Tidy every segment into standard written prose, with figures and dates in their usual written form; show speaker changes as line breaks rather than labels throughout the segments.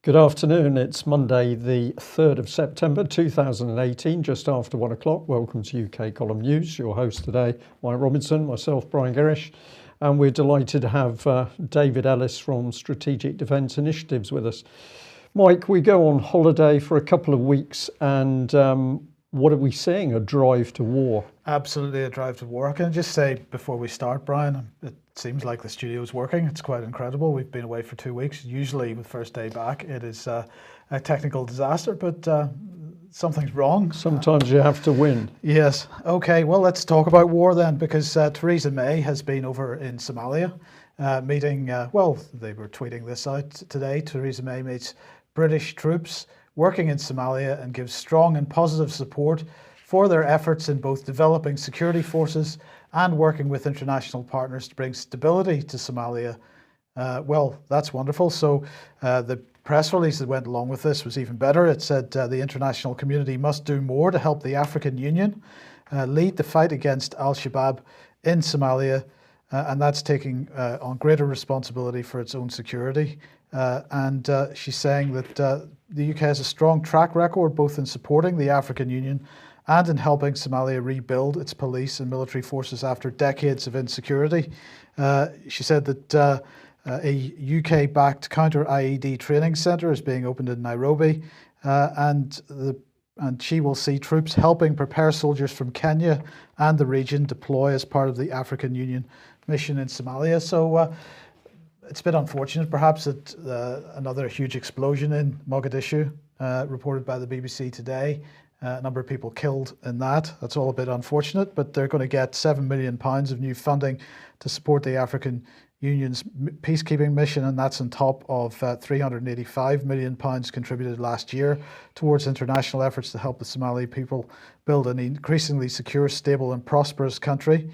Good afternoon. It's Monday, the 3rd of September 2018, just after 1 o'clock. Welcome to UK Column News. Your host today, Mike Robinson, myself, Brian Gerrish, and we're delighted to have David Ellis from Strategic Defence Initiatives with us. Mike, we go on holiday for a couple of weeks, and what are we seeing? A drive to war?
Absolutely a drive to war. Can I just say before we start, Brian, it seems like the studio's working. It's quite incredible. We've been away for 2 weeks. Usually with first day back, it is a technical disaster, but something's wrong.
Sometimes you have to win.
Yes. Okay, well, let's talk about war then, because Theresa May has been over in Somalia meeting, well, they were tweeting this out today. Theresa May meets British troops working in Somalia and gives strong and positive support for their efforts in both developing security forces and working with international partners to bring stability to Somalia. Well, that's wonderful. So the press release that went along with this was even better. It said the international community must do more to help the African Union lead the fight against Al-Shabaab in Somalia, and that's taking on greater responsibility for its own security. And she's saying that the UK has a strong track record both in supporting the African Union and in helping Somalia rebuild its police and military forces after decades of insecurity. She said that a UK-backed counter-IED training centre is being opened in Nairobi, and she will see troops helping prepare soldiers from Kenya and the region deploy as part of the African Union mission in Somalia. So it's a bit unfortunate, perhaps, that another huge explosion in Mogadishu, reported by the BBC today. A number of people killed in that. That's all a bit unfortunate, but they're going to get £7 million of new funding to support the African Union's peacekeeping mission, and that's on top of £385 million contributed last year towards international efforts to help the Somali people build an increasingly secure, stable and prosperous country.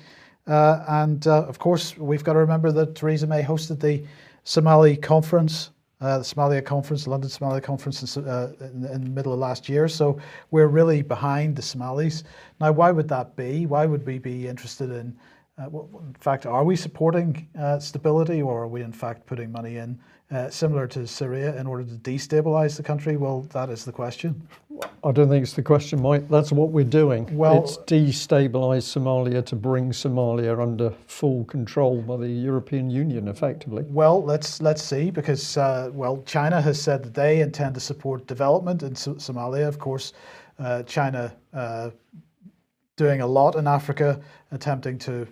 Of course, we've got to remember that Theresa May hosted the Somali conference, the Somalia conference, the London Somalia conference in the middle of last year. So we're really behind the Somalis. Now, why would that be? Why would we be interested in, in fact, are we supporting stability, or are we in fact putting money in, similar to Syria, in order to destabilize the country? Well, that is the question.
I don't think it's the question, Mike. That's what we're doing.
Well,
it's destabilise Somalia to bring Somalia under full control by the European Union, effectively.
Well, let's see, because well, China has said that they intend to support development in Somalia. Of course, China doing a lot in Africa, attempting to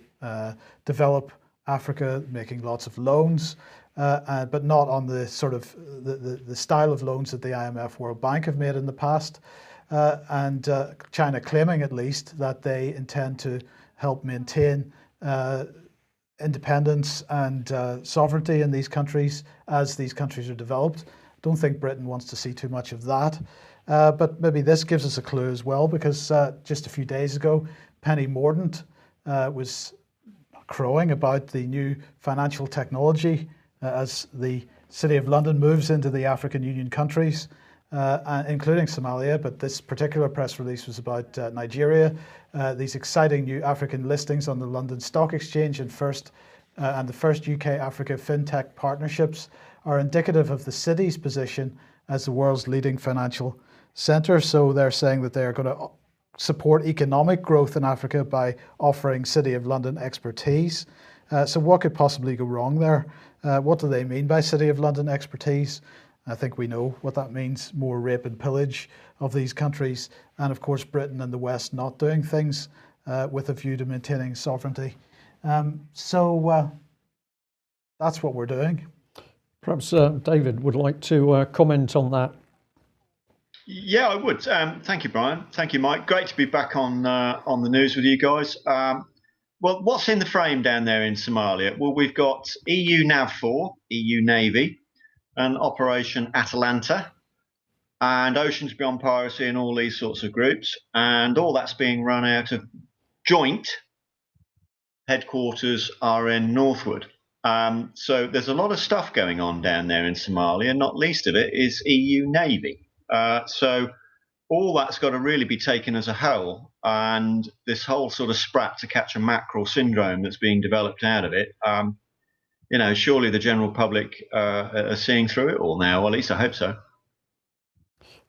develop Africa, making lots of loans. But not on the sort of the style of loans that the IMF, World Bank have made in the past, and China claiming at least that they intend to help maintain independence and sovereignty in these countries as these countries are developed. Don't think Britain wants to see too much of that, but maybe this gives us a clue as well, because just a few days ago, Penny Mordaunt was crowing about the new financial technology as the City of London moves into the African Union countries, including Somalia. But this particular press release was about Nigeria. These exciting new African listings on the London Stock Exchange and the first UK-Africa fintech partnerships are indicative of the city's position as the world's leading financial centre. So they're saying that they are going to support economic growth in Africa by offering City of London expertise. So what could possibly go wrong there? What do they mean by City of London expertise? I think we know what that means: more rape and pillage of these countries, and of course Britain and the West not doing things with a view to maintaining sovereignty. So that's what we're doing.
Perhaps David would like to comment on that.
Yeah, I would. Thank you, Brian. Thank you, Mike. Great to be back on the news with you guys. Well, what's in the frame down there in Somalia? Well, we've got EU NAV4, EU Navy, and Operation Atalanta, and Oceans Beyond Piracy, and all these sorts of groups. And all that's being run out of joint headquarters are in Northwood. So there's a lot of stuff going on down there in Somalia, not least of it is EU Navy. So all that's got to really be taken as a whole, and this whole sort of sprat to catch a mackerel syndrome that's being developed out of it, surely the general public are seeing through it all now, or at least I hope so.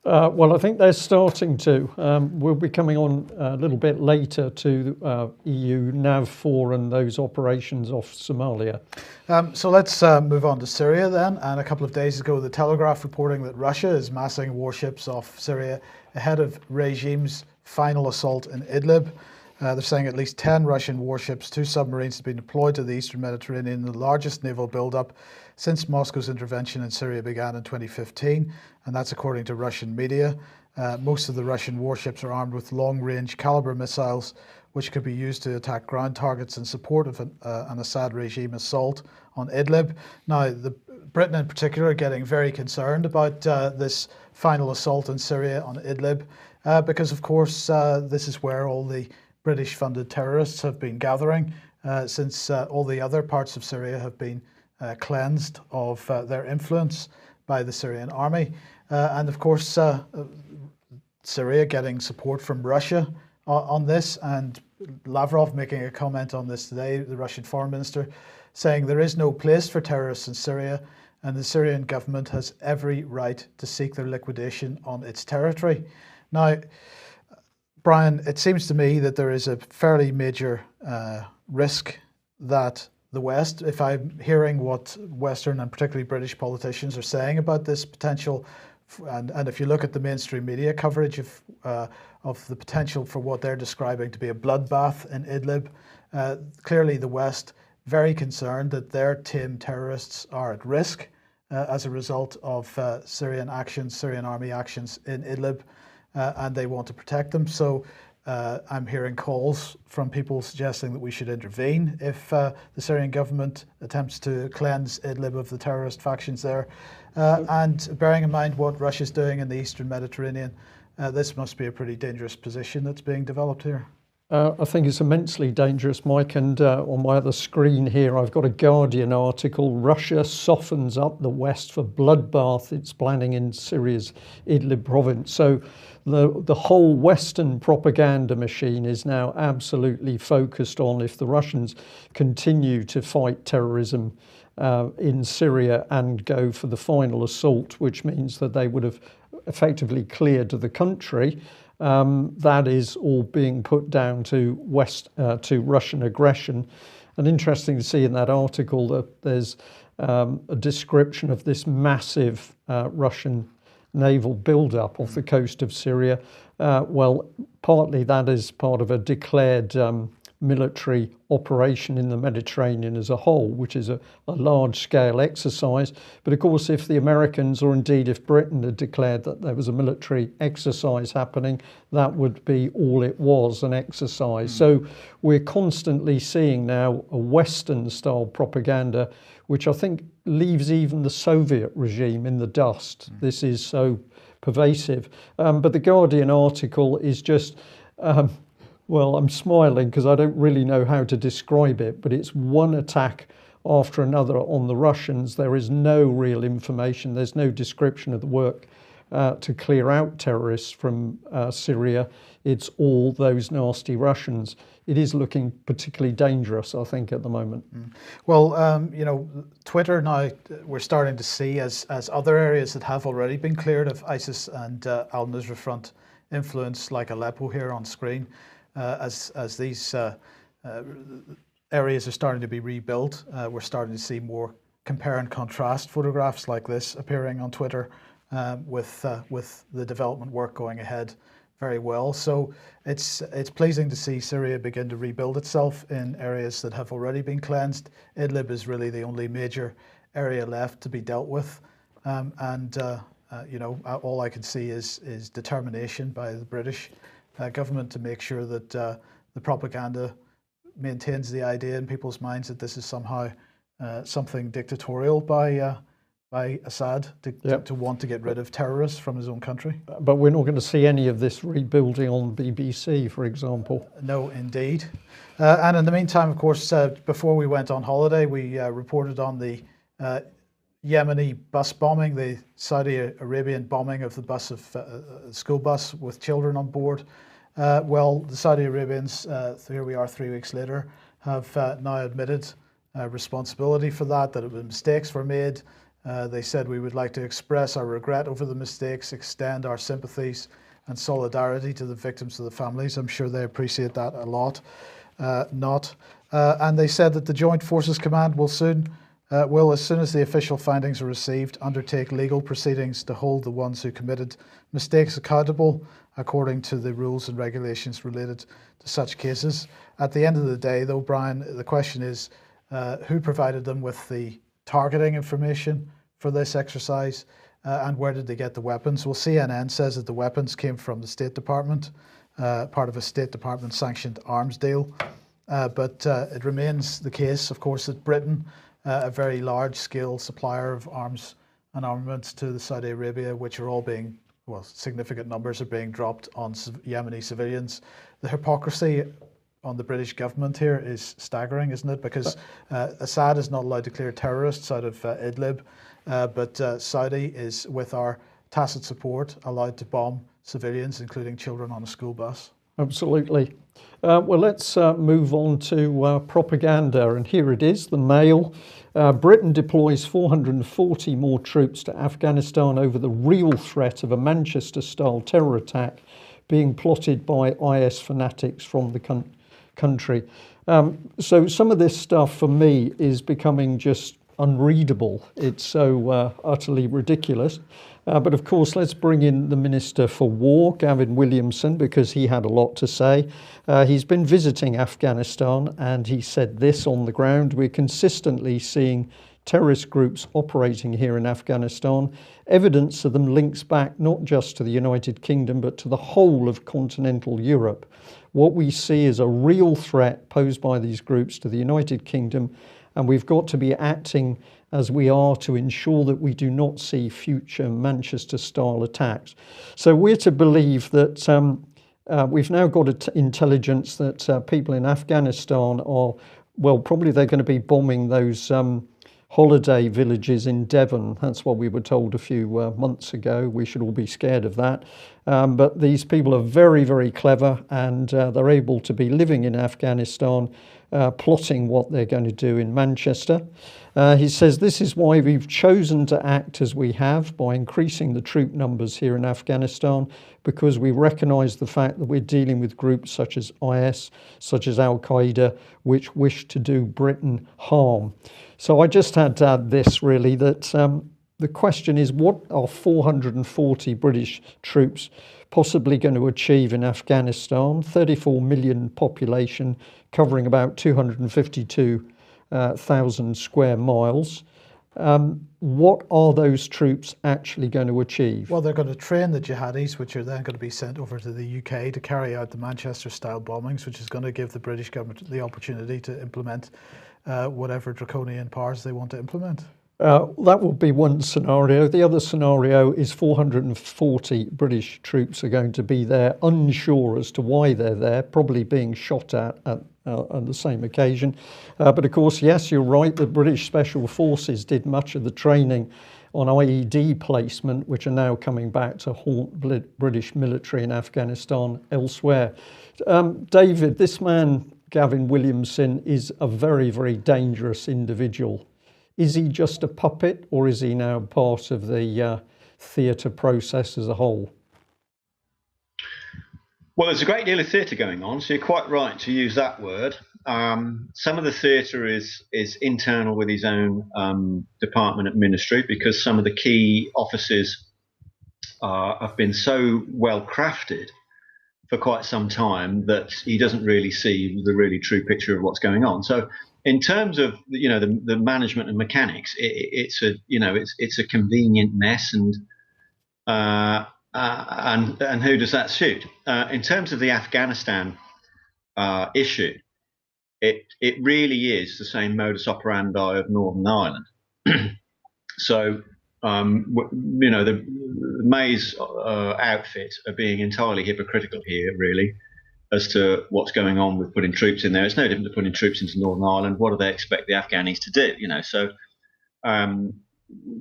Well, I think they're starting to. We'll be coming on a little bit later to EU NAV4 and those operations off Somalia.
So let's move on to Syria then. And a couple of days ago, the Telegraph reporting that Russia is massing warships off Syria ahead of regime's final assault in Idlib. They're saying at least 10 Russian warships, 2 submarines have been deployed to the eastern Mediterranean, the largest naval buildup since Moscow's intervention in Syria began in 2015, and that's according to Russian media. Most of the Russian warships are armed with long-range caliber missiles, which could be used to attack ground targets in support of an Assad regime assault on Idlib. Now, Britain in particular are getting very concerned about this final assault in Syria on Idlib, because of course this is where all the British-funded terrorists have been gathering since all the other parts of Syria have been cleansed of their influence by the Syrian army. And of course, Syria getting support from Russia on this, and Lavrov making a comment on this today, the Russian foreign minister, saying there is no place for terrorists in Syria and the Syrian government has every right to seek their liquidation on its territory. Now, Brian, it seems to me that there is a fairly major risk that the West, if I'm hearing what Western and particularly British politicians are saying about this potential, and if you look at the mainstream media coverage of the potential for what they're describing to be a bloodbath in Idlib, clearly the West very concerned that their tame terrorists are at risk as a result of Syrian army actions in Idlib, and they want to protect them. So I'm hearing calls from people suggesting that we should intervene if the Syrian government attempts to cleanse Idlib of the terrorist factions there. And bearing in mind what Russia's doing in the eastern Mediterranean, this must be a pretty dangerous position that's being developed here.
I think it's immensely dangerous, Mike, and on my other screen here I've got a Guardian article. Russia softens up the West for bloodbath it's planning in Syria's Idlib province. So the whole Western propaganda machine is now absolutely focused on if the Russians continue to fight terrorism in Syria and go for the final assault, which means that they would have effectively cleared the country. That is all being put down to Russian aggression. And interesting to see in that article that there's a description of this massive Russian naval build-up off the coast of Syria. Well, partly that is part of a declared military operation in the Mediterranean as a whole, which is a large-scale exercise. But of course, if the Americans, or indeed if Britain, had declared that there was a military exercise happening, that would be all it was, an exercise. So we're constantly seeing now a Western-style propaganda, which I think leaves even the Soviet regime in the dust. This is so pervasive. But the Guardian article is just... well, I'm smiling because I don't really know how to describe it, but it's one attack after another on the Russians. There is no real information. There's no description of the work to clear out terrorists from Syria. It's all those nasty Russians. It is looking particularly dangerous, I think, at the moment.
Well, you know, Twitter now we're starting to see as other areas that have already been cleared of ISIS and al-Nusra Front influence, like Aleppo here on screen, as these areas are starting to be rebuilt, we're starting to see more compare and contrast photographs like this appearing on Twitter with the development work going ahead very well. So it's pleasing to see Syria begin to rebuild itself in areas that have already been cleansed. Idlib is really the only major area left to be dealt with, you know, all I can see is determination by the British government to make sure that the propaganda maintains the idea in people's minds that this is somehow something dictatorial by Assad to want to get rid of terrorists from his own country.
But we're not going to see any of this rebuilding on BBC, for example.
No, indeed. And in the meantime, of course, before we went on holiday, we reported on the Yemeni bus bombing, the Saudi Arabian bombing of the bus of school bus with children on board. Well, the Saudi Arabians, here we are 3 weeks later, have now admitted responsibility for that mistakes were made, They said, "We would like to express our regret over the mistakes, extend our sympathies and solidarity to the victims of the families." I'm sure they appreciate that a lot. And they said that the Joint Forces Command will as soon as the official findings are received, undertake legal proceedings to hold the ones who committed mistakes accountable according to the rules and regulations related to such cases. At the end of the day, though, Brian, the question is who provided them with the targeting information for this exercise, and where did they get the weapons? Well, CNN says that the weapons came from the State Department, part of a State Department sanctioned arms deal. But it remains the case, of course, that Britain, a very large-scale supplier of arms and armaments to the Saudi Arabia, which are all being, well, significant numbers are being dropped on Yemeni civilians. The hypocrisy on the British government here is staggering, isn't it? Because Assad is not allowed to clear terrorists out of Idlib, but Saudi is, with our tacit support, allowed to bomb civilians, including children on a school bus.
Absolutely. Well, let's move on to propaganda. And here it is, the Mail. Britain deploys 440 more troops to Afghanistan over the real threat of a Manchester-style terror attack being plotted by IS fanatics from the country. So some of this stuff for me is becoming just unreadable. It's so utterly ridiculous. But of course, let's bring in the Minister for War, Gavin Williamson, because he had a lot to say. He's been visiting Afghanistan and he said this on the ground: "We're consistently seeing terrorist groups operating here in Afghanistan. Evidence of them links back not just to the United Kingdom, but to the whole of continental Europe. What we see is a real threat posed by these groups to the United Kingdom, and we've got to be acting as we are to ensure that we do not see future Manchester-style attacks." So we're to believe that we've now got intelligence that people in Afghanistan are, well, probably they're going to be bombing those holiday villages in Devon. That's what we were told a few months ago. We should all be scared of that. But these people are very, very clever, and they're able to be living in Afghanistan, plotting what they're going to do in Manchester. He says, "This is why we've chosen to act as we have by increasing the troop numbers here in Afghanistan, because we recognise the fact that we're dealing with groups such as IS, such as Al-Qaeda, which wish to do Britain harm." So I just had to add this, really, that the question is, what are 440 British troops possibly going to achieve in Afghanistan? 34 million population, covering about 252,000 square miles. What are those troops actually going to achieve?
Well, they're going to train the jihadis, which are then going to be sent over to the UK to carry out the Manchester-style bombings, which is going to give the British government the opportunity to implement whatever draconian powers they want to implement.
That would be one scenario. The other scenario is 440 British troops are going to be there, unsure as to why they're there, probably being shot at on the same occasion. But of course, yes, you're right, the British Special Forces did much of the training on IED placement, which are now coming back to haunt British military in Afghanistan elsewhere. David, this man, Gavin Williamson, is a very, very dangerous individual. Is he just a puppet, or is he now part of the theatre process as a whole?
Well, there's a great deal of theatre going on, so you're quite right to use that word. Some of the theatre is internal with his own department and ministry, because some of the key offices have been so well crafted for quite some time that he doesn't really see the really true picture of what's going on. So in terms of the management and mechanics, it's a convenient mess, and who does that suit? In terms of the Afghanistan issue, it really is the same modus operandi of Northern Ireland. So the May's outfit are being entirely hypocritical here, really, as to what's going on with putting troops in there. It's no different to putting troops into Northern Ireland. What do they expect the Afghanis to do? So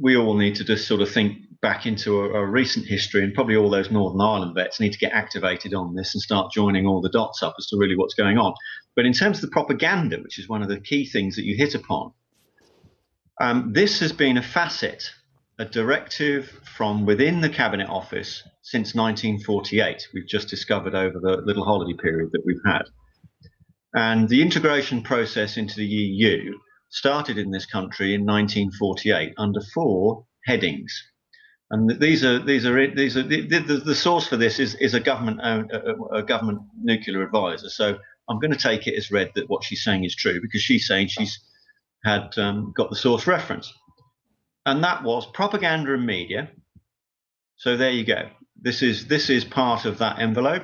we all need to just sort of think back into a recent history, and probably all those Northern Ireland vets need to get activated on this and start joining all the dots up as to really what's going on. But in terms of the propaganda, which is one of the key things that you hit upon, This has been a facet, a directive from within the Cabinet Office since 1948. We've just discovered over the little holiday period that we've had. And the integration process into the EU started in this country in 1948 under 4 headings. And the source for this is a government nuclear advisor. So I'm going to take it as read that what she's saying is true, because she's saying she's had got the source reference, and that was propaganda and media. So there you go. This is part of that envelope.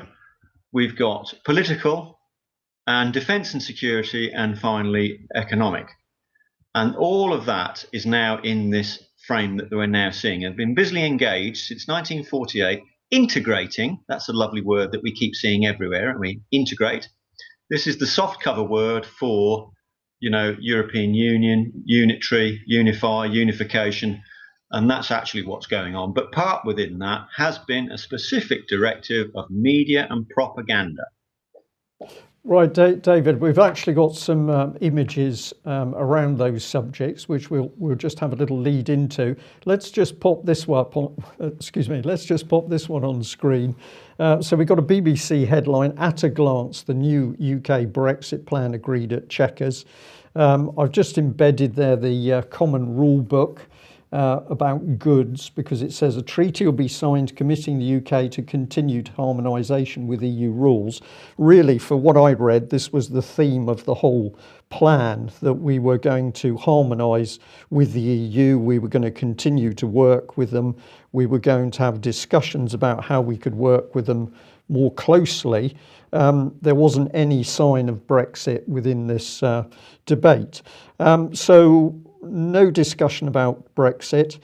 We've got political and defence and security, and finally economic, and all of that is now in this frame that we're now seeing, and been busily engaged since 1948, integrating. That's a lovely word that we keep seeing everywhere, and we integrate. This is the soft cover word for, European Union, unitary, unify, unification, and that's actually what's going on. But part within that has been a specific directive of media and propaganda.
Right, David, we've actually got some images around those subjects, which we'll just have a little lead into. Let's just pop this one Let's just pop this one on screen. So we've got a BBC headline: "At a glance, the new UK Brexit plan agreed at Chequers." I've just embedded there the common rule book about goods, because it says a treaty will be signed committing the UK to continued harmonisation with EU rules. Really, for what I read, this was the theme of the whole plan, that we were going to harmonise with the EU, we were going to continue to work with them, we were going to have discussions about how we could work with them more closely. There wasn't any sign of Brexit within this debate. So no discussion about Brexit,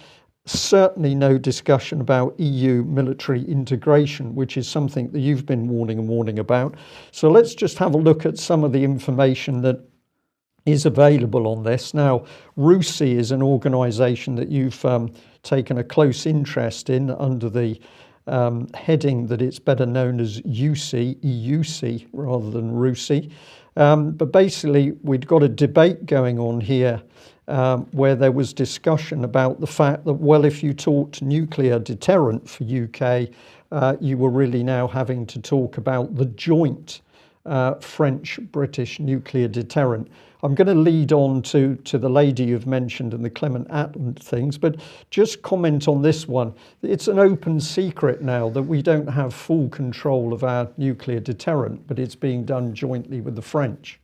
certainly no discussion about EU military integration, which is something that you've been warning about. So let's just have a look at some of the information that is available on this. Now, RUSI is an organisation that you've taken a close interest in under the heading that it's better known as EUC rather than RUSI. But basically, we'd got a debate going on here where there was discussion about the fact that, well, if you talked nuclear deterrent for UK, you were really now having to talk about the joint French-British nuclear deterrent. I'm going to lead on to the lady you've mentioned and the Clement Attlee things, but just comment on this one. It's an open secret now that we don't have full control of our nuclear deterrent, but it's being done jointly with the French.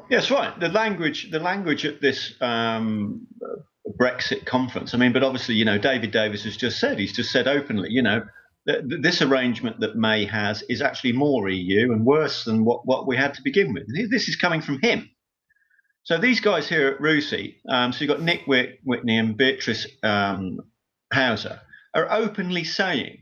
Yes, right. The language at this Brexit conference. I mean, but obviously, David Davis has just said, he's just said openly, this arrangement that May has is actually more EU and worse than what we had to begin with. This is coming from him. So these guys here at RUSI, so you've got Nick Whitney and Beatrice Hauser, are openly saying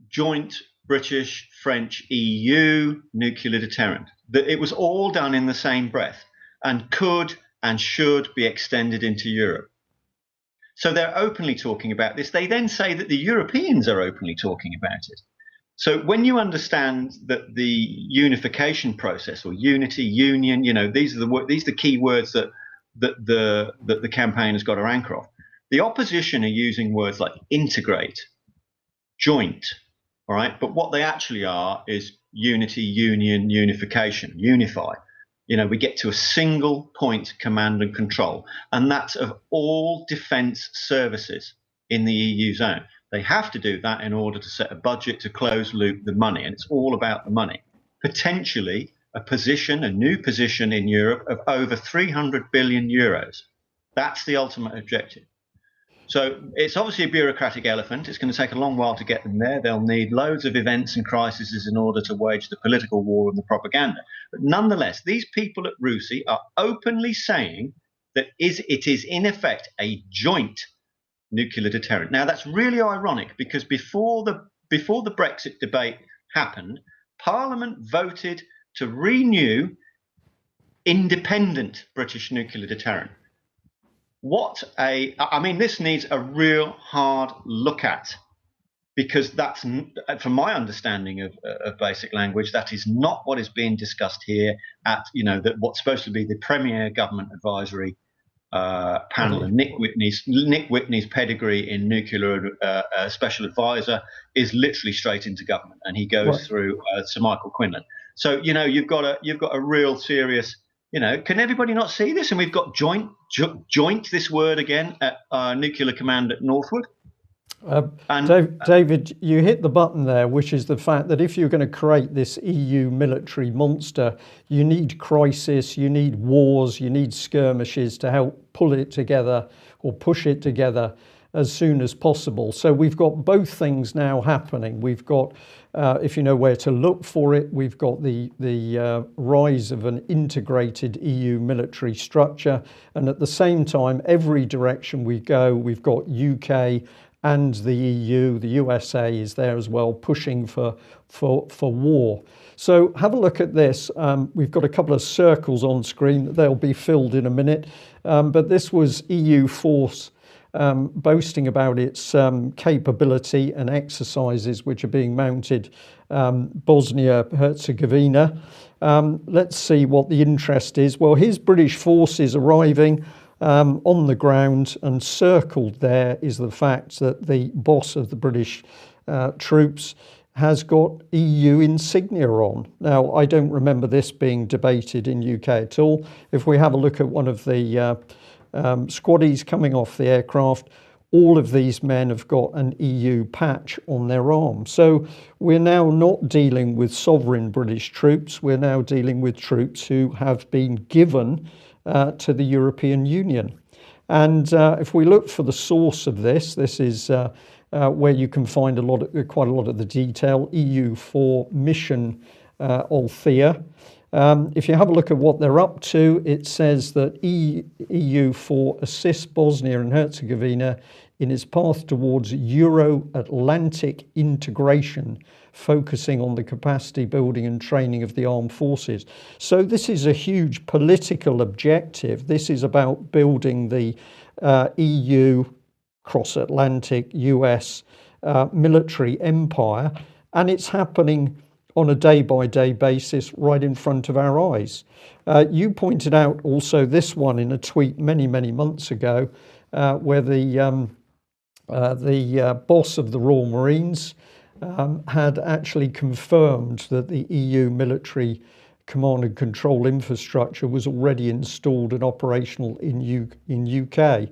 joint British, French, EU nuclear deterrent, that it was all done in the same breath and could and should be extended into Europe. So they're openly talking about this. They then say that the Europeans are openly talking about it. So when you understand that the unification process, or unity, union, these are the key words that the campaign has got to anchor off. The opposition are using words like integrate, joint, all right? But what they actually are is unity, union, unification, unify. We get to a single point command and control, and that's of all defence services in the EU zone. They have to do that in order to set a budget to close loop the money, and it's all about the money. Potentially a new position in Europe of over 300 billion euros. That's the ultimate objective. So it's obviously a bureaucratic elephant. It's going to take a long while to get them there. They'll need loads of events and crises in order to wage the political war and the propaganda. But nonetheless, these people at RUSI are openly saying that it is in effect a joint nuclear deterrent. Now, that's really ironic, because before the Brexit debate happened, Parliament voted to renew independent British nuclear deterrent. This needs a real hard look at, because that's, from my understanding of basic language, that is not what is being discussed here at, what's supposed to be the premier government advisory panel,
Really?
and Nick Whitney's pedigree in nuclear special advisor is literally straight into government, and he
Right.
goes through Sir Michael Quinlan. So you've got a real serious. Can everybody not see this? And we've got joint this word again at Nuclear Command at Northwood.
David, you hit the button there, which is the fact that if you're going to create this EU military monster, you need crisis, you need wars, you need skirmishes to help pull it together or push it together as soon as possible. So we've got both things now happening. We've got, if you know where to look for it, we've got the rise of an integrated EU military structure. And at the same time, every direction we go, we've got UK and the EU, the USA is there as well, pushing for war. So have a look at this. We've got a couple of circles on screen. They'll be filled in a minute. But this was EU force boasting about its capability and exercises which are being mounted Bosnia-Herzegovina. Let's see what the interest is. Well, here's British forces arriving on the ground, and circled there is the fact that the boss of the British troops has got EU insignia on. Now, I don't remember this being debated in UK at all. If we have a look at one of the squaddies coming off the aircraft, all of these men have got an EU patch on their arm. So we're now not dealing with sovereign British troops. We're now dealing with troops who have been given to the European Union. And if we look for the source of this, this is where you can find quite a lot of the detail. EU for Mission Althea. If you have a look at what they're up to, it says that EU for assist Bosnia and Herzegovina in its path towards Euro-Atlantic integration, focusing on the capacity building and training of the armed forces. So this is a huge political objective. This is about building the EU cross-Atlantic US military empire, and it's happening on a day-by-day basis right in front of our eyes. You pointed out also this one in a tweet many, many months ago, where the boss of the Royal Marines had actually confirmed that the EU military command and control infrastructure was already installed and operational in UK.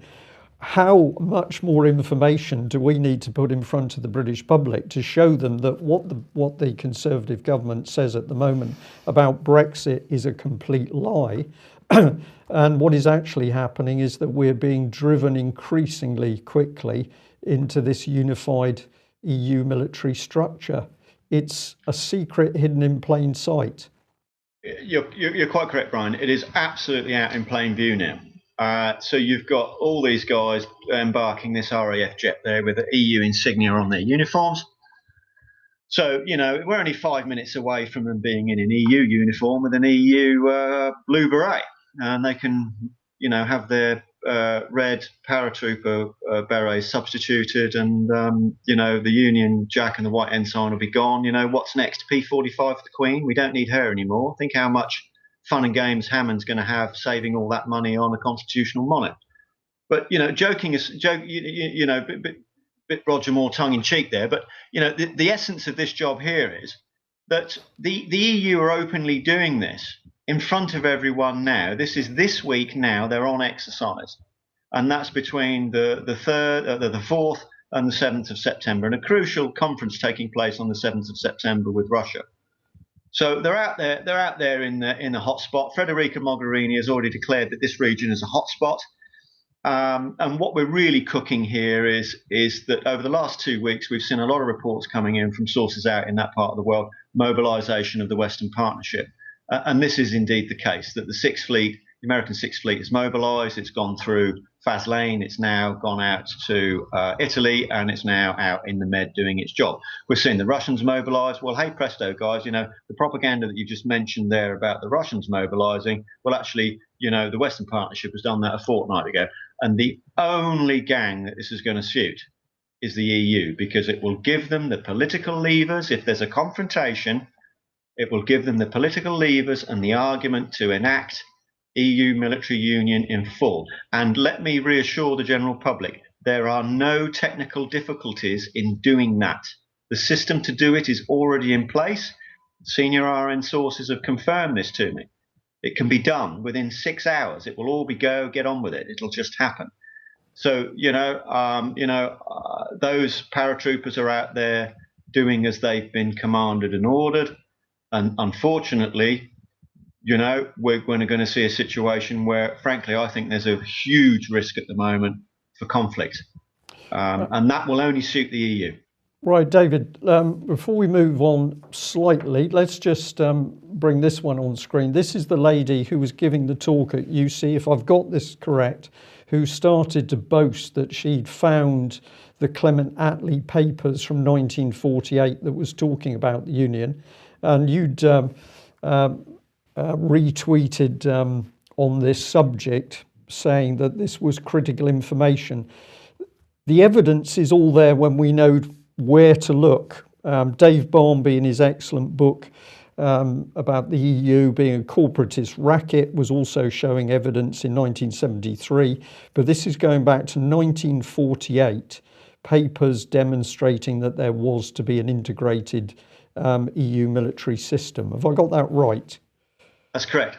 How much more information do we need to put in front of the British public to show them that what the Conservative government says at the moment about Brexit is a complete lie? And what is actually happening is that we're being driven increasingly quickly into this unified EU military structure. It's a secret hidden in plain sight.
You're quite correct, Brian. It is absolutely out in plain view now. So you've got all these guys embarking this RAF jet there with the EU insignia on their uniforms. So, we're only 5 minutes away from them being in an EU uniform with an EU blue beret. And they can, have their red paratrooper berets substituted, and, the Union Jack and the white ensign will be gone. What's next? P45 for the Queen? We don't need her anymore. Think how much fun and games Hammond's going to have saving all that money on a constitutional monarch. But joking is bit Roger Moore tongue in cheek there. But the essence of this job here is that the EU are openly doing this in front of everyone now. This is this week now. They're on exercise, and that's between the 4th and the 7th of September, and a crucial conference taking place on the 7th of September with Russia. So they're out there. They're out there in the hotspot. Federica Mogherini has already declared that this region is a hotspot. And what we're really cooking here is that over the last 2 weeks, we've seen a lot of reports coming in from sources out in that part of the world, mobilization of the Western Partnership. And this is indeed the case, that the Sixth Fleet, the American Sixth Fleet, is mobilized. It's gone through Faslane. It's now gone out to Italy, and it's now out in the Med doing its job. We're seeing the Russians mobilize. Well, hey presto, guys, the propaganda that you just mentioned there about the Russians mobilizing, well, actually, the Western Partnership has done that a fortnight ago. And the only gang that this is going to suit is the EU, because it will give them the political levers. If there's a confrontation, it will give them the political levers and the argument to enact EU military union in full. And let me reassure the general public, there are no technical difficulties in doing that. The system to do it is already in place. Senior RN sources have confirmed this to me. It can be done within 6 hours. It will all be get on with it. It'll just happen. So, those paratroopers are out there doing as they've been commanded and ordered. And unfortunately, we're going to see a situation where, frankly, I think there's a huge risk at the moment for conflict. And that will only suit the EU.
Right, David, before we move on slightly, let's just bring this one on screen. This is the lady who was giving the talk at UC, if I've got this correct, who started to boast that she'd found the Clement Attlee papers from 1948 that was talking about the Union. And you'd retweeted on this subject, saying that this was critical information. The evidence is all there when we know where to look. Dave Barmby, in his excellent book about the EU being a corporatist racket, was also showing evidence in 1973. But this is going back to 1948, papers demonstrating that there was to be an integrated EU military system. Have I got that right?
That's correct.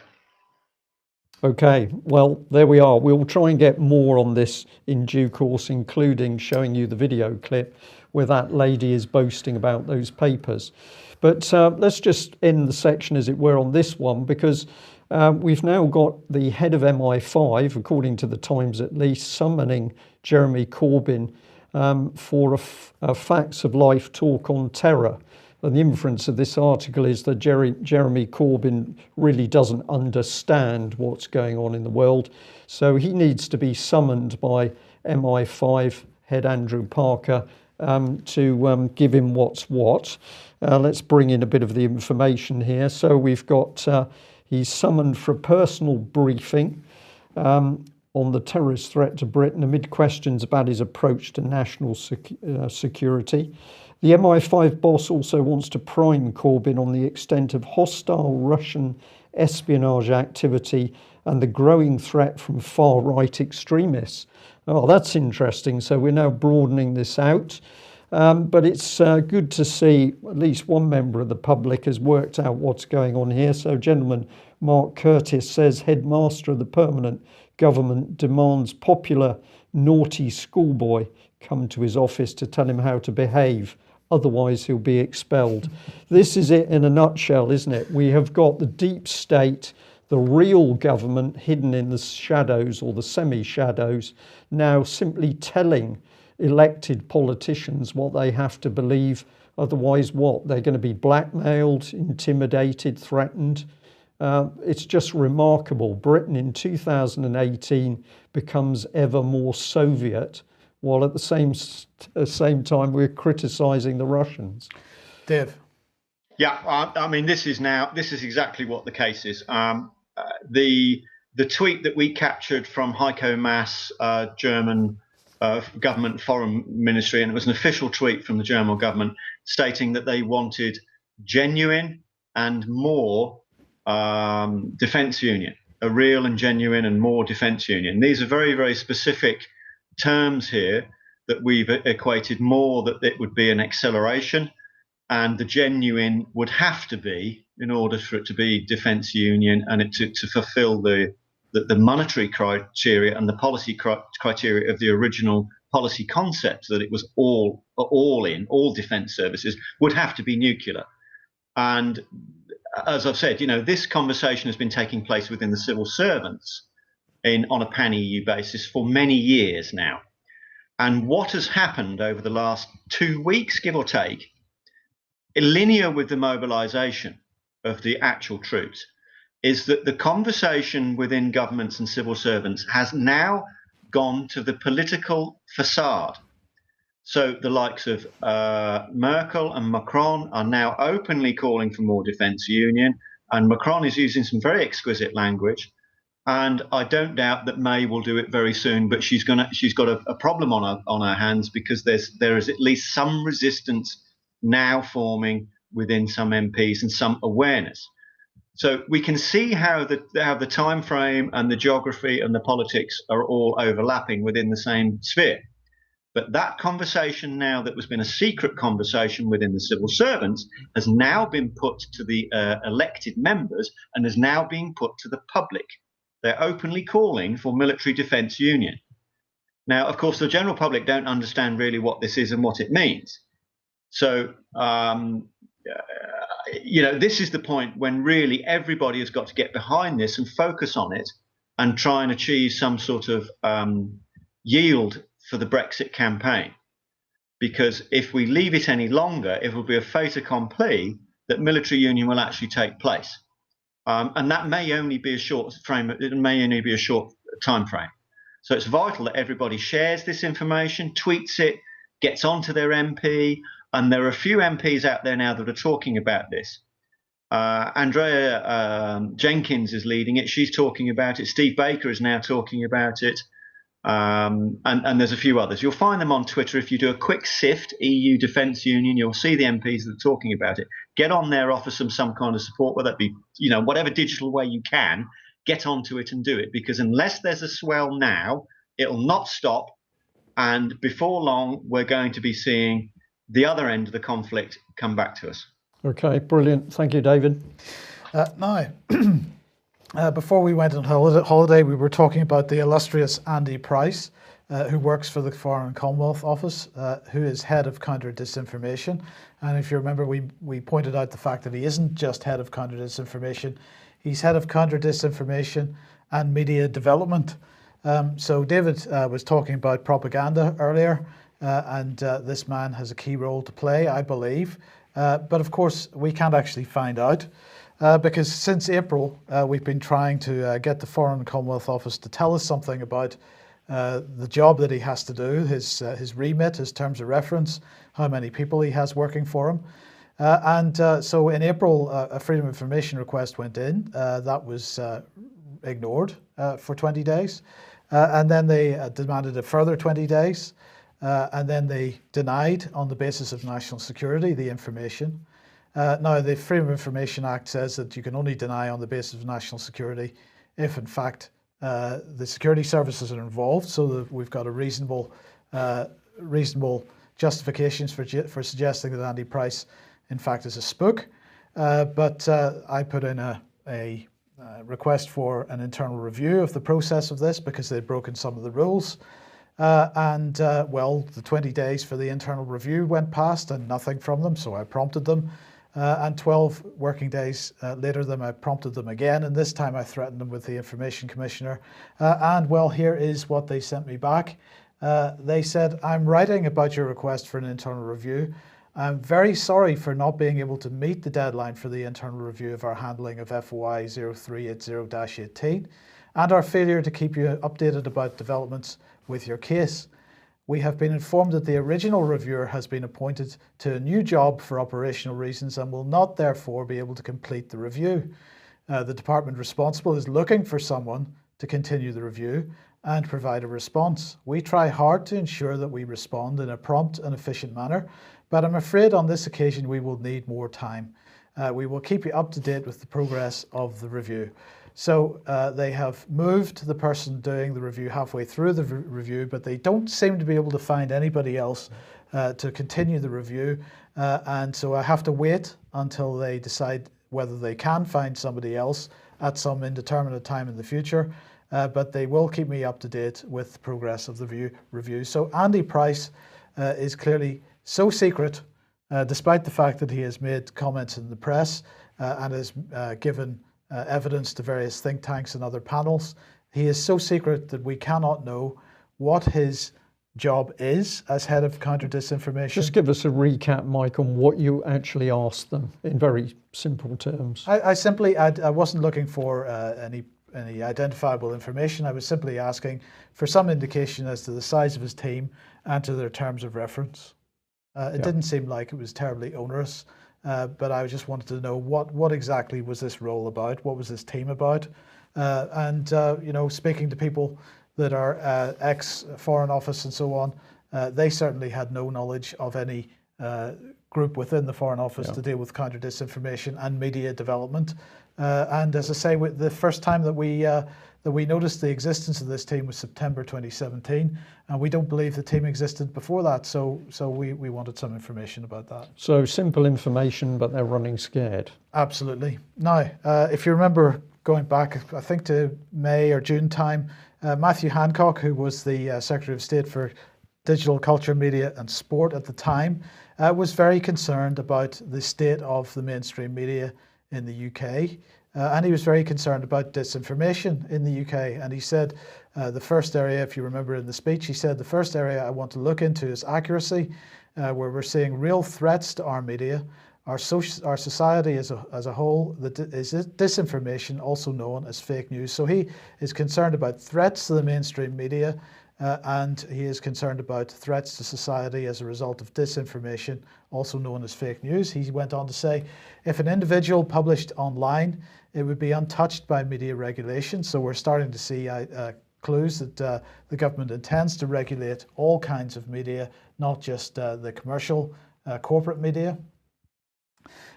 Okay, well, there we are. We'll try and get more on this in due course, including showing you the video clip where that lady is boasting about those papers. But let's just end the section, as it were, on this one, because we've now got the head of MI5, according to the Times at least, summoning Jeremy Corbyn for a Facts of Life talk on terror. And the inference of this article is that Jeremy Corbyn really doesn't understand what's going on in the world. So he needs to be summoned by MI5 head Andrew Parker to give him what's what. Let's bring in a bit of the information here. So we've got, he's summoned for a personal briefing on the terrorist threat to Britain amid questions about his approach to national security. The MI5 boss also wants to prime Corbyn on the extent of hostile Russian espionage activity and the growing threat from far-right extremists. Oh, that's interesting. So we're now broadening this out. But it's good to see at least one member of the public has worked out what's going on here. So, gentleman Mark Curtis says headmaster of the permanent government demands popular naughty schoolboy come to his office to tell him how to behave. Otherwise, he'll be expelled. This is it in a nutshell, isn't it? We have got the deep state, the real government hidden in the shadows or the semi-shadows, now simply telling elected politicians what they have to believe. Otherwise, what? They're going to be blackmailed, intimidated, threatened. It's just remarkable. Britain in 2018 becomes ever more Soviet, while at the same time we're criticising the Russians.
Dave.
Yeah, I mean, this is exactly what the case is. The tweet that we captured from Heiko Maas, German government foreign ministry, and it was an official tweet from the German government stating that they wanted genuine and more defence union, a real and genuine and more defence union. These are very, very specific terms here that we've equated more, that it would be an acceleration, and the genuine would have to be, in order for it to be defence union and it to fulfil the monetary criteria and the policy criteria of the original policy concept, that it was all defence services, would have to be nuclear. And as I've said, this conversation has been taking place within the civil servants on a pan-EU basis for many years now. And what has happened over the last 2 weeks, give or take, linear with the mobilisation of the actual troops, is that the conversation within governments and civil servants has now gone to the political facade. So the likes of Merkel and Macron are now openly calling for more defence union, and Macron is using some very exquisite language. And I don't doubt that May will do it very soon, but she's got a problem on her hands, because there is at least some resistance now forming within some MPs and some awareness. So we can see how the time frame and the geography and the politics are all overlapping within the same sphere. But that conversation now that was been a secret conversation within the civil servants has now been put to the elected members and is now being put to the public. They're openly calling for military defence union. Now, of course, the general public don't understand really what this is and what it means. So, this is the point when really everybody has got to get behind this and focus on it and try and achieve some sort of yield for the Brexit campaign. Because if we leave it any longer, it will be a fait accompli that military union will actually take place. And that may only be a short frame, it may only be a short time frame. So it's vital that everybody shares this information, tweets it, gets onto their MP, and there are a few MPs out there now that are talking about this. Andrea Jenkins is leading it. She's talking about it. Steve Baker is now talking about it. And there's a few others. You'll find them on Twitter. If you do a quick sift, EU Defence Union, you'll see the MPs that are talking about it. Get on there, offer some kind of support, whether that be, whatever digital way you can, get onto it and do it. Because unless there's a swell now, it'll not stop. And before long, we're going to be seeing the other end of the conflict come back to us.
Okay, brilliant. Thank you, David.
Now, before we went on holiday, we were talking about the illustrious Andy Price, who works for the Foreign and Commonwealth Office, who is head of counter-disinformation. And if you remember, we pointed out the fact that he isn't just head of counter-disinformation, he's head of counter-disinformation and media development. So David was talking about propaganda earlier, and this man has a key role to play, I believe. But of course, we can't actually find out. Because since April, we've been trying to get the Foreign and Commonwealth Office to tell us something about the job that he has to do, his remit, his terms of reference, how many people he has working for him. So in April, a Freedom of Information request went in. That was ignored for 20 days. And then they demanded a further 20 days. And then they denied on the basis of national security the information. Now, the Freedom of Information Act says that you can only deny on the basis of national security if, in fact, the security services are involved, so that we've got a reasonable justifications for suggesting that Andy Price, in fact, is a spook. But I put in a request for an internal review of the process of this because they'd broken some of the rules. The 20 days for the internal review went past and nothing from them, so I prompted them. And 12 working days later, I prompted them again, and this time I threatened them with the Information Commissioner. Here is what they sent me back. They said, "I'm writing about your request for an internal review. I'm very sorry for not being able to meet the deadline for the internal review of our handling of FOI 0380-18 and our failure to keep you updated about developments with your case. We have been informed that the original reviewer has been appointed to a new job for operational reasons and will not therefore be able to complete the review. The department responsible is looking for someone to continue the review and provide a response. We try hard to ensure that we respond in a prompt and efficient manner, but I'm afraid on this occasion we will need more time. We will keep you up to date with the progress of the review." So they have moved the person doing the review halfway through the review, but they don't seem to be able to find anybody else to continue the review. And so I have to wait until they decide whether they can find somebody else at some indeterminate time in the future. But they will keep me up to date with the progress of the review. So Andy Price is clearly so secret, despite the fact that he has made comments in the press and has given evidence to various think tanks and other panels. He is so secret that we cannot know what his job is as head of counter-disinformation. Just
give us a recap, Mike, on what you actually asked them in very simple terms.
I wasn't looking for any identifiable information. I was simply asking for some indication as to the size of his team and to their terms of reference. It didn't seem like it was terribly onerous. But I just wanted to know what exactly was this role about? What was this team about? Speaking to people that are ex-Foreign Office and so on, they certainly had no knowledge of any group within the Foreign Office to deal with counter disinformation and media development. And as I say, the first time that we noticed the existence of this team was September 2017, and we don't believe the team existed before that. So we wanted some information about that.
So simple information, but they're running scared.
Absolutely. Now, if you remember going back, I think to May or June time, Matthew Hancock, who was the Secretary of State for Digital Culture, Media and Sport at the time, was very concerned about the state of the mainstream media in the UK. And he was very concerned about disinformation in the UK. And he said, the first area, if you remember in the speech, he said, the first area I want to look into is accuracy, where we're seeing real threats to our media, our society as a whole, is disinformation, also known as fake news. So he is concerned about threats to the mainstream media, and he is concerned about threats to society as a result of disinformation, also known as fake news. He went on to say, if an individual published online, it would be untouched by media regulation. So we're starting to see clues that the government intends to regulate all kinds of media, not just the commercial corporate media.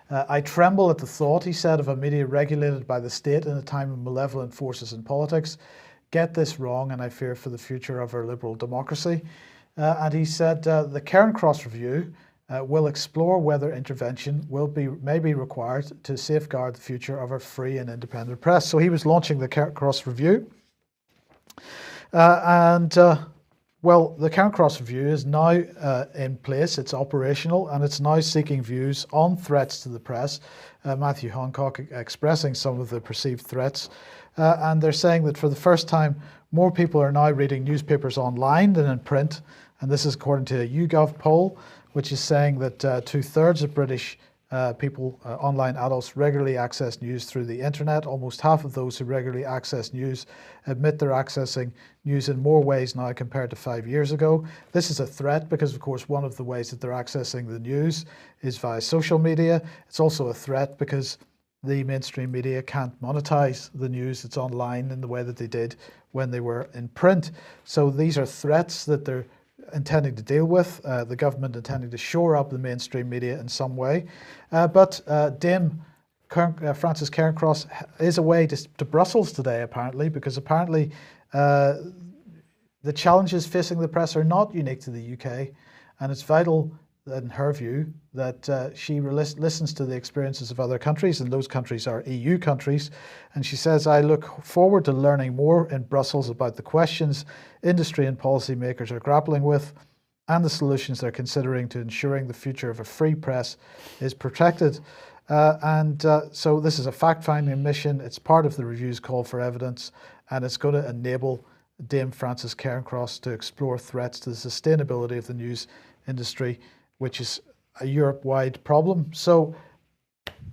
I tremble at the thought, he said, of a media regulated by the state in a time of malevolent forces in politics. Get this wrong, and I fear for the future of our liberal democracy. And he said the Cairncross Review will explore whether intervention may be required to safeguard the future of our free and independent press. So he was launching the Cairncross Review. Well, the Cairncross Review is now in place, it's operational, and it's now seeking views on threats to the press. Matthew Hancock expressing some of the perceived threats. And they're saying that for the first time, more people are now reading newspapers online than in print. And this is according to a YouGov poll, which is saying that 2/3 of British people, online adults, regularly access news through the internet. Almost half of those who regularly access news admit they're accessing news in more ways now compared to 5 years ago. This is a threat because, of course, one of the ways that they're accessing the news is via social media. It's also a threat because the mainstream media can't monetize the news that's online in the way that they did when they were in print. So these are threats that they're intending to deal with, the government intending to shore up the mainstream media in some way. But Dame Frances Cairncross is away to Brussels today, apparently, because apparently the challenges facing the press are not unique to the UK, and it's vital, in her view, that she listens to the experiences of other countries, and those countries are EU countries. And she says, I look forward to learning more in Brussels about the questions industry and policymakers are grappling with and the solutions they're considering to ensuring the future of a free press is protected. So this is a fact-finding mission. It's part of the review's call for evidence, and it's going to enable Dame Frances Cairncross to explore threats to the sustainability of the news industry, which is a Europe-wide problem. So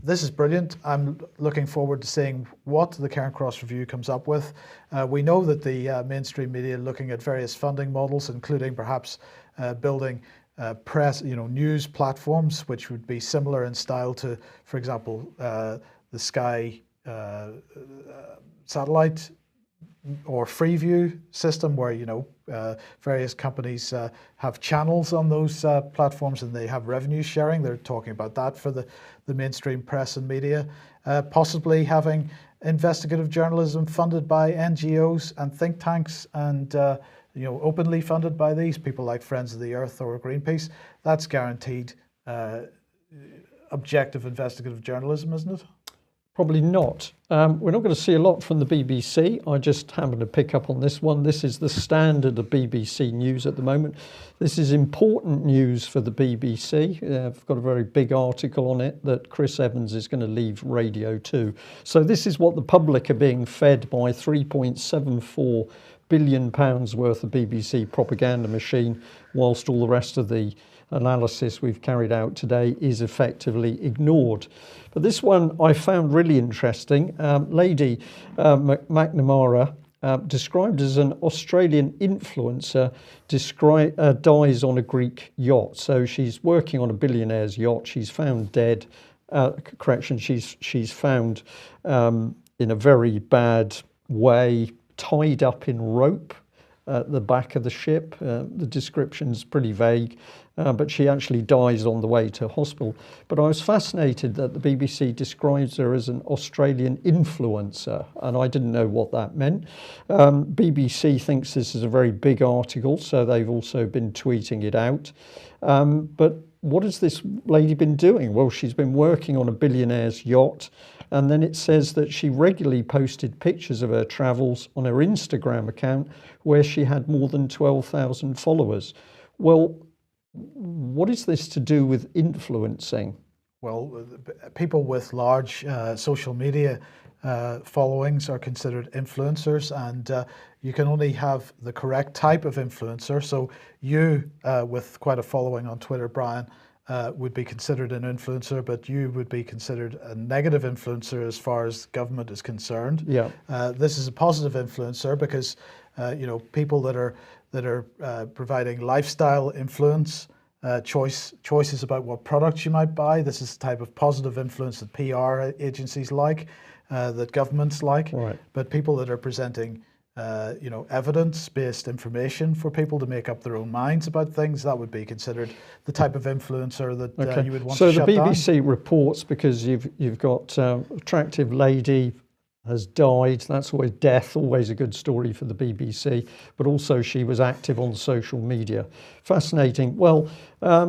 this is brilliant. I'm looking forward to seeing what the Cairncross Review comes up with. We know that the mainstream media are looking at various funding models, including perhaps building press, news platforms, which would be similar in style to, for example, the Sky satellite or Freeview system, where various companies have channels on those platforms and they have revenue sharing. They're talking about that for the mainstream press and media. Possibly having investigative journalism funded by NGOs and think tanks, and openly funded by these people like Friends of the Earth or Greenpeace. That's guaranteed objective investigative journalism, isn't it?
Probably not. We're not going to see a lot from the BBC. I just happened to pick up on this one. This is the standard of BBC News at the moment. This is important news for the BBC. I've got a very big article on it that Chris Evans is going to leave Radio 2. So this is what the public are being fed by £3.74 billion worth of BBC propaganda machine, whilst all the rest of the analysis we've carried out today is effectively ignored. But this one I found really interesting. Lady McNamara, described as an Australian influencer, dies on a Greek yacht. So she's working on a billionaire's yacht. She's found dead. She's found in a very bad way, tied up in rope at the back of the ship. The description's pretty vague, but she actually dies on the way to hospital. But I was fascinated that the BBC describes her as an Australian influencer, and I didn't know what that meant. BBC thinks this is a very big article, so they've also been tweeting it out. But what has this lady been doing? Well, she's been working on a billionaire's yacht, and then it says that she regularly posted pictures of her travels on her Instagram account where she had more than 12,000 followers. Well, what is this to do with influencing?
Well, people with large social media followings are considered influencers, and you can only have the correct type of influencer. So you, with quite a following on Twitter, Brian, would be considered an influencer, but you would be considered a negative influencer as far as government is concerned.
Yeah.
This is a positive influencer because people that are providing lifestyle influence, choices about what products you might buy. This is the type of positive influence that PR agencies like, that governments like.
Right.
But people that are presenting evidence-based information for people to make up their own minds about things, that would be considered the type of influencer that you would want to shut down.
So the BBC reports, because you've got attractive lady has died. That's always death, always a good story for the BBC. But also she was active on social media. Fascinating. Well,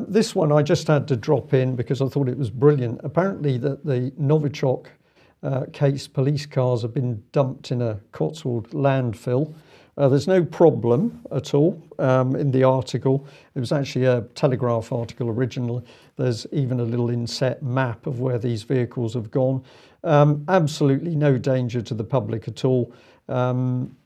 this one I just had to drop in because I thought it was brilliant. Apparently that the Novichok case police cars have been dumped in a Cotswold landfill. There's no problem at all in the article. It was actually a Telegraph article originally. There's even a little inset map of where these vehicles have gone. Absolutely no danger to the public at all.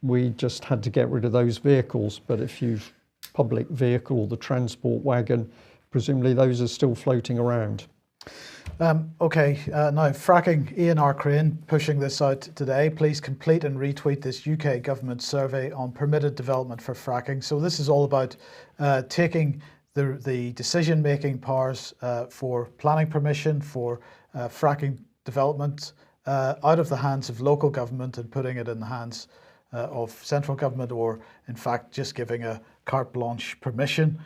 We just had to get rid of those vehicles. But if you've public vehicle, the transport wagon, presumably those are still floating around.
Now fracking. Ian R. Crane pushing this out today. Please complete and retweet this UK government survey on permitted development for fracking. So this is all about taking the decision-making powers for planning permission for fracking development out of the hands of local government and putting it in the hands of central government, or in fact just giving a carte blanche permission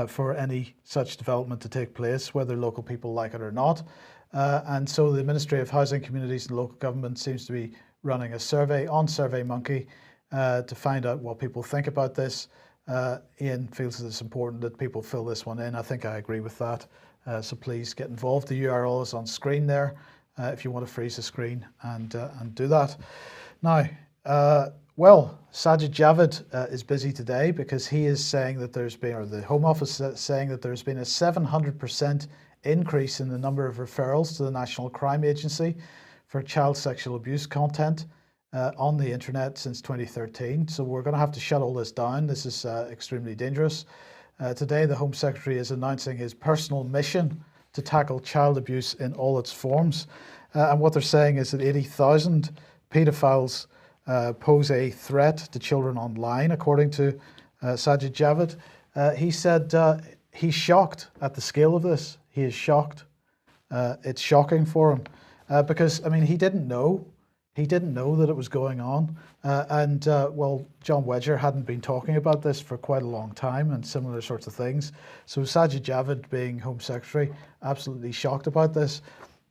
for any such development to take place, whether local people like it or not. And so the Ministry of Housing, Communities and Local Government seems to be running a survey on SurveyMonkey to find out what people think about this. Ian feels that it's important that people fill this one in. I think I agree with that. So please get involved. The URL is on screen there if you want to freeze the screen and do that. Now, Sajid Javid is busy today because he is saying that there's been, or the Home Office is saying that there's been a 700% increase in the number of referrals to the National Crime Agency for child sexual abuse content on the internet since 2013. So we're going to have to shut all this down. This is extremely dangerous. Today, the Home Secretary is announcing his personal mission to tackle child abuse in all its forms. And what they're saying is that 80,000 paedophiles pose a threat to children online, according to Sajid Javid. He said he's shocked at the scale of this. He is shocked. It's shocking for him because, I mean, he didn't know that it was going on. John Wedger hadn't been talking about this for quite a long time and similar sorts of things. So Sajid Javid, being Home Secretary, absolutely shocked about this.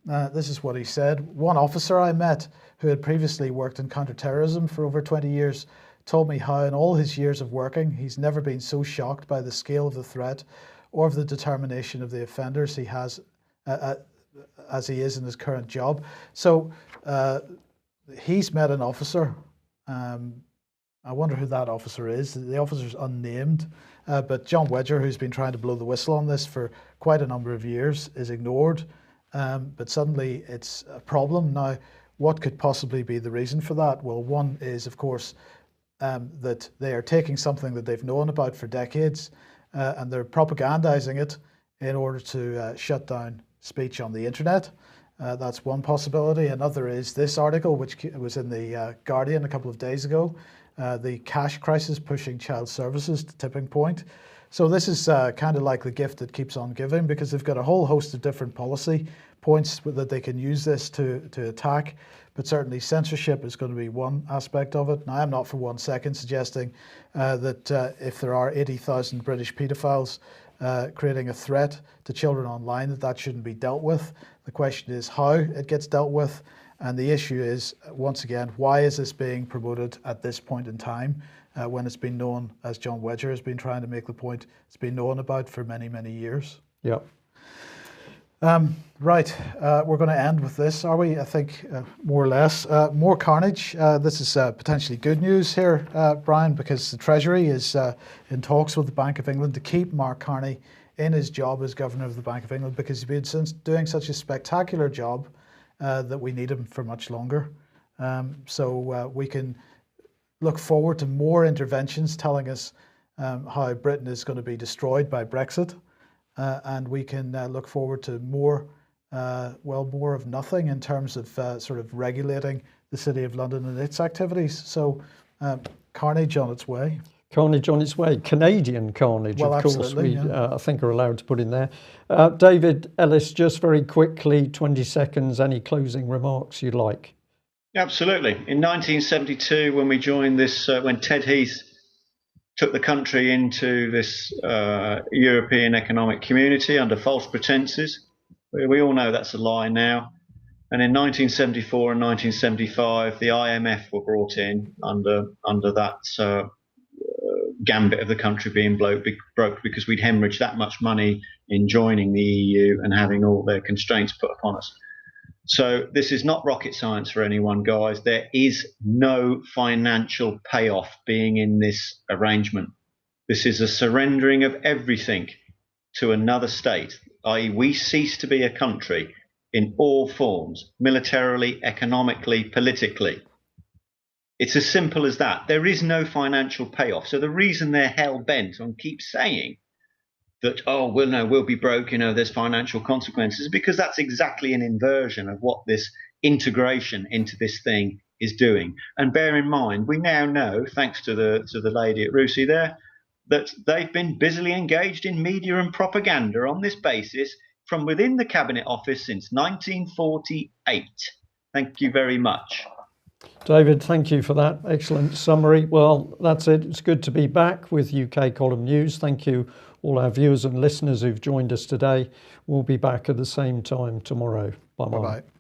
This is what he said. One officer I met who had previously worked in counterterrorism for over 20 years told me how in all his years of working, he's never been so shocked by the scale of the threat or of the determination of the offenders he has as he is in his current job. So he's met an officer. I wonder who that officer is. The officer's unnamed, but John Wedger, who's been trying to blow the whistle on this for quite a number of years, is ignored. But suddenly it's a problem. Now, what could possibly be the reason for that? Well, one is, of course, that they are taking something that they've known about for decades and they're propagandizing it in order to shut down speech on the internet. That's one possibility. Another is this article, which was in the Guardian a couple of days ago, the cash crisis pushing child services to tipping point. So this is kind of like the gift that keeps on giving, because they've got a whole host of different policy points that they can use this to attack, but certainly censorship is going to be one aspect of it. Now, I'm not for 1 second suggesting that if there are 80,000 British paedophiles creating a threat to children online, that shouldn't be dealt with. The question is how it gets dealt with, and the issue is, once again, why is this being promoted at this point in time when it's been known, as John Wedger has been trying to make the point, it's been known about for many, many years.
Yeah.
Right, we're going to end with this, are we? I think more or less. More carnage. This is potentially good news here, Brian, because the Treasury is in talks with the Bank of England to keep Mark Carney in his job as Governor of the Bank of England, because he's been doing such a spectacular job that we need him for much longer. So we can look forward to more interventions telling us how Britain is going to be destroyed by Brexit. And we can look forward to more of nothing in terms of sort of regulating the City of London and its activities. So carnage on its way.
Carnage on its way. Canadian carnage,
well,
of course, we
yeah.
I think are allowed to put in there. David Ellis, just very quickly, 20 seconds, any closing remarks you'd like?
Absolutely. In 1972, when we joined this, when Ted Heath took the country into this European Economic Community under false pretenses. We all know that's a lie now. And in 1974 and 1975, the IMF were brought in under that gambit of the country being broke because we'd hemorrhaged that much money in joining the EU and having all their constraints put upon us. So this is not rocket science for anyone, guys. There is no financial payoff being in this arrangement. This is a surrendering of everything to another state, i.e. we cease to be a country in all forms, militarily, economically, politically. It's as simple as that. There is no financial payoff. So the reason they're hell-bent on keep saying that, oh, well, no, we'll be broke, there's financial consequences, because that's exactly an inversion of what this integration into this thing is doing. And bear in mind, we now know, thanks to the lady at Rusi there, that they've been busily engaged in media and propaganda on this basis from within the Cabinet Office since 1948. Thank you very much.
David, thank you for that excellent summary. Well, that's it. It's good to be back with UK Column News. Thank you, all our viewers and listeners who've joined us today. We'll be back at the same time tomorrow. Bye-bye.
Bye-bye.